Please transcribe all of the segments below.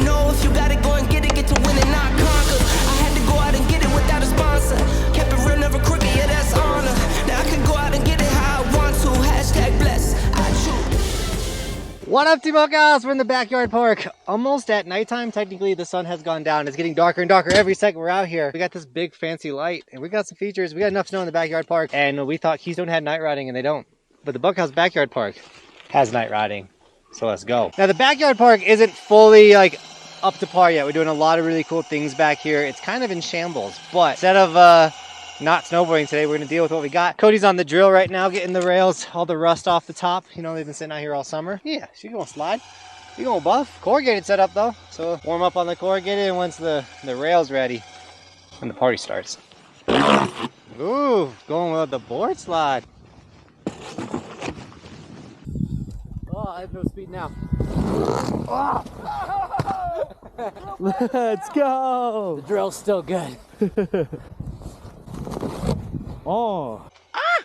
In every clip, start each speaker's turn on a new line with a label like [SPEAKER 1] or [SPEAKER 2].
[SPEAKER 1] know if you got it, go and get it, get to win and not conquer. I had to go out and get it without a sponsor. Kept it real, never crooked, yeah, that's honor. Now I can go out and get it how I want to. Hashtag bless, I choose.
[SPEAKER 2] What up, Team Buckhouse? We're in the backyard park. Almost at nighttime. Technically, the sun has gone down. It's getting darker and darker every second we're out here. We got this big fancy light, and we got some features. We got enough snow in the backyard park, and we thought Keystone had night riding, and they don't. But the Buckhouse backyard park has night riding, so let's go. Now, the backyard park isn't fully like up to par yet. We're doing a lot of really cool things back here. It's kind of in shambles, but instead of not snowboarding today, we're gonna deal with what we got. Cody's on the drill right now, getting the rails, all the rust off the top. You know, they've been sitting out here all summer. Yeah, she's gonna slide. You're gonna buff. Corrugated setup though, so warm up on the corrugated, and once the rail's ready, and the party starts. Ooh, going with the board slide. Oh, I have no speed now. Oh. Let's go. The drill's still good. Oh. Ah!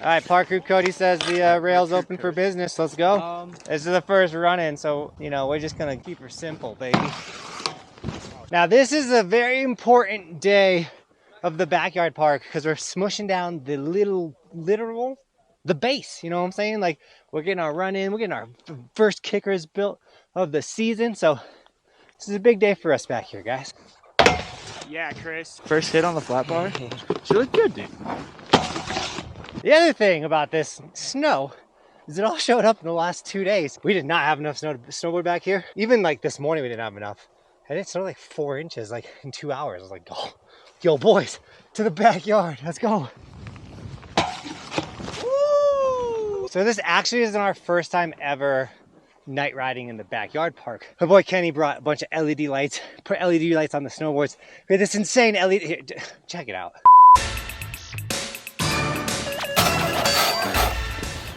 [SPEAKER 2] All right, park crew Cody says the rail's open for business. Let's go. This is the first run-in, so you know we're just gonna keep her simple, baby. Now this is a very important day of the backyard park because we're smushing down the the base. You know what I'm saying? Like we're getting our run-in, we're getting our first kickers built of the season. So this is a big day for us back here, guys.
[SPEAKER 3] Yeah, Chris. First hit on the flat bar. She looked good, dude.
[SPEAKER 2] The other thing about this snow is it all showed up in the last 2 days. We did not have enough snow to snowboard back here. Even like this morning, we didn't have enough. And it snowed like 4 inches, like in 2 hours. I was like, oh, yo, boys, to the backyard. Let's go. Woo! So this actually isn't our first time ever night riding in the backyard park. My boy Kenny brought a bunch of LED lights, put LED lights on the snowboards. We had this insane LED, here, check it out.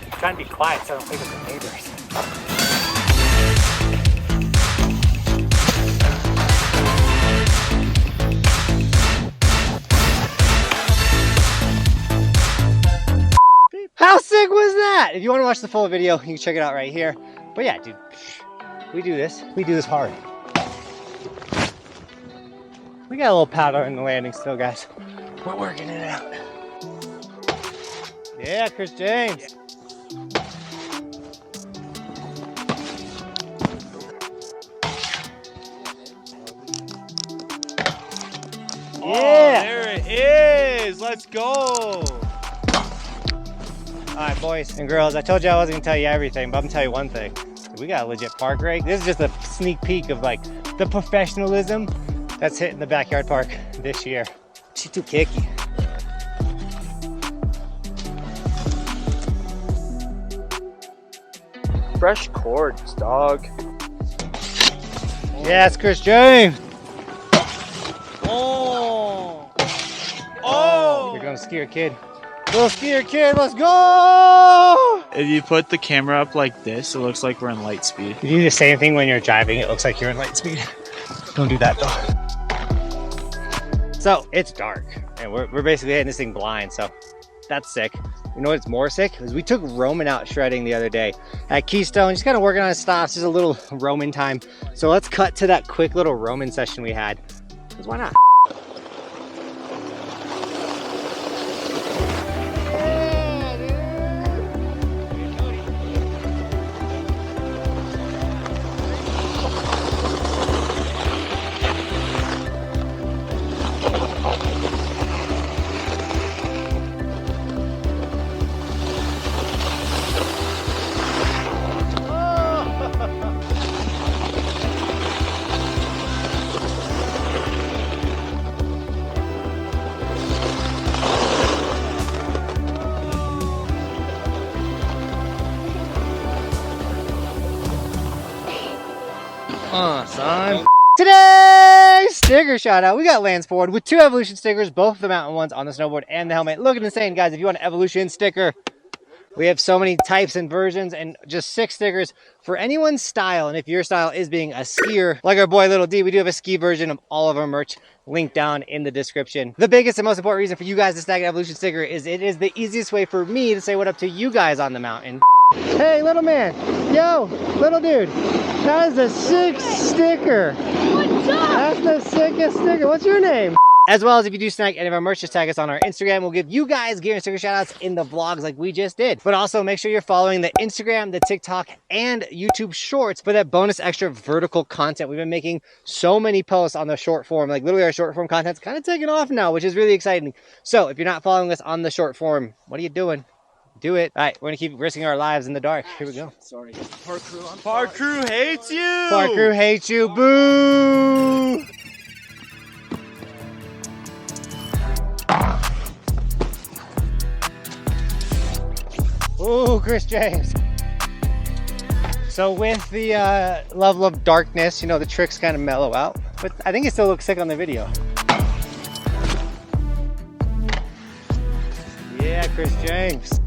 [SPEAKER 2] I'm trying to be quiet so I don't wake up the neighbors. How sick was that? If you want to watch the full video, you can check it out right here. But yeah, dude, we do this hard. We got a little powder in the landing still, guys. We're working it out. Yeah, Chris James.
[SPEAKER 3] Yeah. Oh, there it is. Let's go.
[SPEAKER 2] All right, boys and girls, I told you I wasn't gonna tell you everything, but I'm gonna tell you one thing. We got a legit park rig. This is just a sneak peek of like the professionalism that's hitting the backyard park this year. She's too kicky.
[SPEAKER 3] Fresh cords, dog.
[SPEAKER 2] Yes, Chris James.
[SPEAKER 3] Oh. Oh.
[SPEAKER 2] Here comes Skier Kid. Little Skier Kid, let's go!
[SPEAKER 3] If you put the camera up like this, it looks like we're in light speed.
[SPEAKER 2] You do the same thing when you're driving. It looks like you're in light speed. Don't do that though. So it's dark and we're basically hitting this thing blind. So that's sick. You know what's more sick is we took Roman out shredding the other day at Keystone. He's kind of working on his stops, just a little Roman time. So let's cut to that quick little Roman session we had. Because why not? Son. Today's sticker shout out. We got Lance Ford with 2 Evolution stickers, both the mountain ones on the snowboard and the helmet. Looking insane, guys. If you want an Evolution sticker, we have so many types and versions and just 6 stickers for anyone's style. And if your style is being a skier, like our boy Little D, we do have a ski version of all of our merch linked down in the description. The biggest and most important reason for you guys to snag an Evolution sticker is it is the easiest way for me to say what up to you guys on the mountain. Hey, little man. Yo, little dude. That is a sick sticker.
[SPEAKER 4] What's up?
[SPEAKER 2] That's the sickest sticker. What's your name? As well as if you do snag any of our merch, just tag us on our Instagram. We'll give you guys gear and sticker shout outs in the vlogs like we just did. But also make sure you're following the Instagram, the TikTok, and YouTube shorts for that bonus extra vertical content. We've been making so many posts on the short form. Like literally our short form content's kind of taking off now, which is really exciting. So if you're not following us on the short form, what are you doing? Do it. All right, we're gonna keep risking our lives in the dark. Here we go.
[SPEAKER 4] Sorry. Park crew on
[SPEAKER 3] Park crew hates you.
[SPEAKER 2] Park crew hates you. Boo! Ooh, Chris James. So with the level of darkness, you know, the tricks kind of mellow out. But I think it still looks sick on the video. Yeah, Chris James.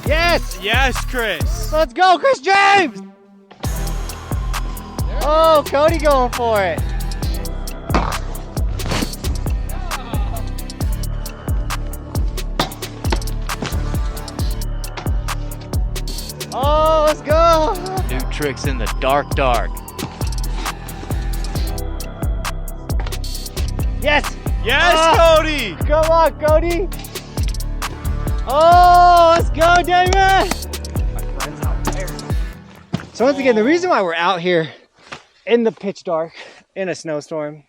[SPEAKER 2] Yes!
[SPEAKER 3] Yes, Chris.
[SPEAKER 2] Let's go, Chris James! Oh, Cody going for it. Oh, let's go!
[SPEAKER 3] New tricks in the dark.
[SPEAKER 2] Yes!
[SPEAKER 3] Yes, Cody.
[SPEAKER 2] Come on, Cody! Oh, let's go, David! So once again, the reason why we're out here in the pitch dark in a snowstorm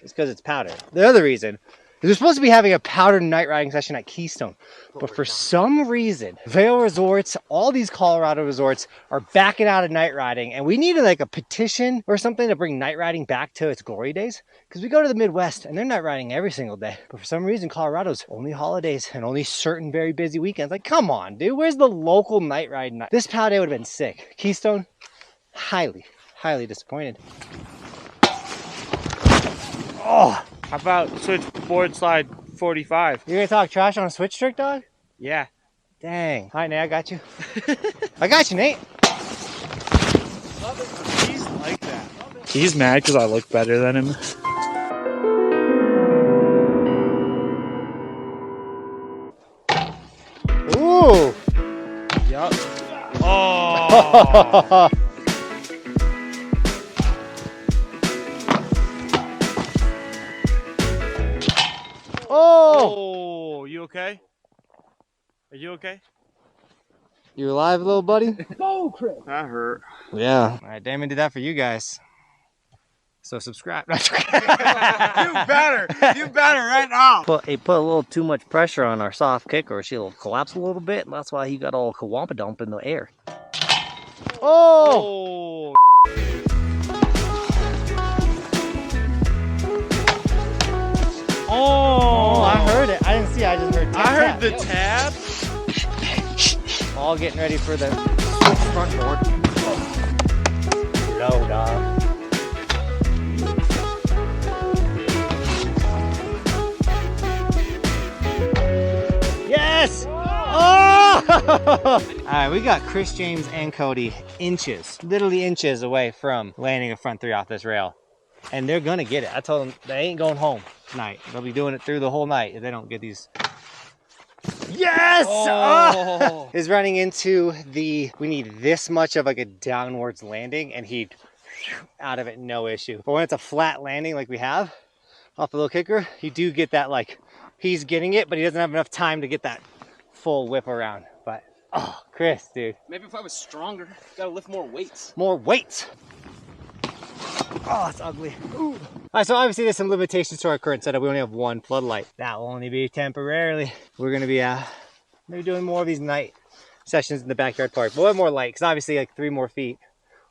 [SPEAKER 2] is because it's powder. The other reason is we're supposed to be having a powder night riding session at Keystone. But for some reason, Vail Resorts, all these Colorado resorts are backing out of night riding. And we needed like a petition or something to bring night riding back to its glory days. Because we go to the Midwest and they're night riding every single day. But for some reason, Colorado's only holidays and only certain very busy weekends. Like, come on, dude, where's the local night riding? This pow day would have been sick. Keystone, highly disappointed. Oh,
[SPEAKER 3] How about switch board slide 45?
[SPEAKER 2] you're gonna talk trash on a switch trick, dog?
[SPEAKER 3] Yeah.
[SPEAKER 2] Dang. All right, Nate, I got you. I got you, Nate.
[SPEAKER 3] He's like that.
[SPEAKER 4] He's mad because I look better than him.
[SPEAKER 2] Ooh.
[SPEAKER 3] Yup. Oh.
[SPEAKER 2] Oh.
[SPEAKER 3] Oh, you okay? Are you okay?
[SPEAKER 2] You alive, little buddy?
[SPEAKER 3] That hurt.
[SPEAKER 2] Yeah. All right, Damon did that for you guys. So subscribe.
[SPEAKER 3] You better. You better right now.
[SPEAKER 5] He put a little too much pressure on our soft kicker. She'll collapse a little bit, and that's why he got all kawampa dump in the air.
[SPEAKER 2] Oh.
[SPEAKER 3] Oh.
[SPEAKER 2] Oh, I heard it. I didn't see it. I just heard tap,
[SPEAKER 3] I heard
[SPEAKER 2] tap.
[SPEAKER 3] the tab.
[SPEAKER 2] All getting ready for the front board. Low, dog. Yes! Oh! All right, we got Chris James and Cody literally inches away from landing a front three off this rail. And they're gonna get it. I told them they ain't going home tonight. They'll be doing it through the whole night if they don't get these. Yes!
[SPEAKER 3] Oh.
[SPEAKER 2] Is running into we need this much of like a downwards landing and he out of it, no issue. But when it's a flat landing like we have off the little kicker, you do get that like, he's getting it, but he doesn't have enough time to get that full whip around. But, oh, Chris, dude.
[SPEAKER 4] Maybe if I was stronger, gotta lift more weights.
[SPEAKER 2] More weights. Oh, it's ugly. Ooh. All right, so obviously there's some limitations to our current setup. We only have one floodlight. That will only be temporarily. We're gonna be maybe doing more of these night sessions in the backyard park. We'll have more light, because obviously like 3 more feet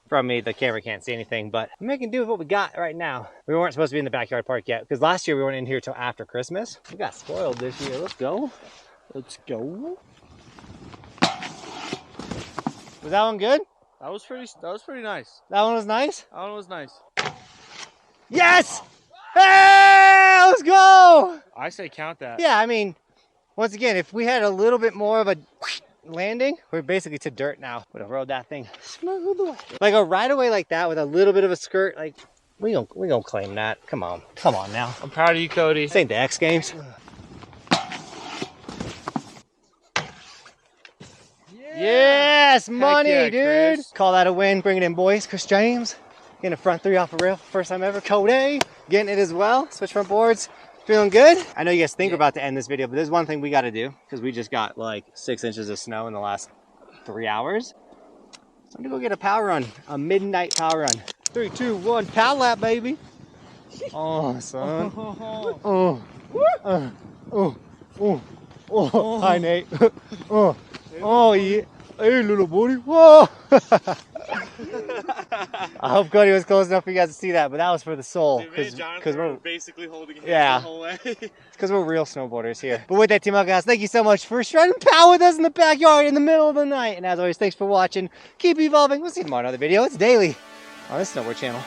[SPEAKER 2] from me, the camera can't see anything, but I'm making do with what we got right now. We weren't supposed to be in the backyard park yet, because last year we weren't in here till after Christmas. We got spoiled this year. Let's go. Let's go. Was that one good?
[SPEAKER 3] That was pretty nice.
[SPEAKER 2] That one was nice?
[SPEAKER 3] That one was nice.
[SPEAKER 2] Yes! Hey, let's go!
[SPEAKER 3] I say count that.
[SPEAKER 2] Yeah, I mean, once again, if we had a little bit more of a landing, we're basically to dirt now. Would have rode that thing smooth away. Like a ride away like that with a little bit of a skirt, like we gonna claim that. Come on now.
[SPEAKER 3] I'm proud of you, Cody.
[SPEAKER 2] This ain't the X Games. Yes, money,
[SPEAKER 3] yeah,
[SPEAKER 2] dude.
[SPEAKER 3] Chris.
[SPEAKER 2] Call that a win. Bring it in, boys. Chris James getting a front 3 off a rail. First time ever. Cody getting it as well. Switch front boards. Feeling good? I know you guys think we're about to end this video, but there's one thing we got to do because we just got like 6 inches of snow in the last 3 hours. So I'm going to go get a power run, a midnight power run. 3, 2, 1, power lap, baby. Oh, son. Oh, hi, Nate. Oh, yeah. Hey, little buddy. Whoa. I hope Cody was close enough for you guys to see that, but that was for the soul.
[SPEAKER 3] Because we're basically holding hands
[SPEAKER 2] Yeah.
[SPEAKER 3] the whole way.
[SPEAKER 2] Because we're real snowboarders here. But with that, Team Buckhouse, thank you so much for shredding power with us in the backyard in the middle of the night. And as always, thanks for watching. Keep evolving. We'll see you tomorrow in another video. It's daily on the Snowboard channel.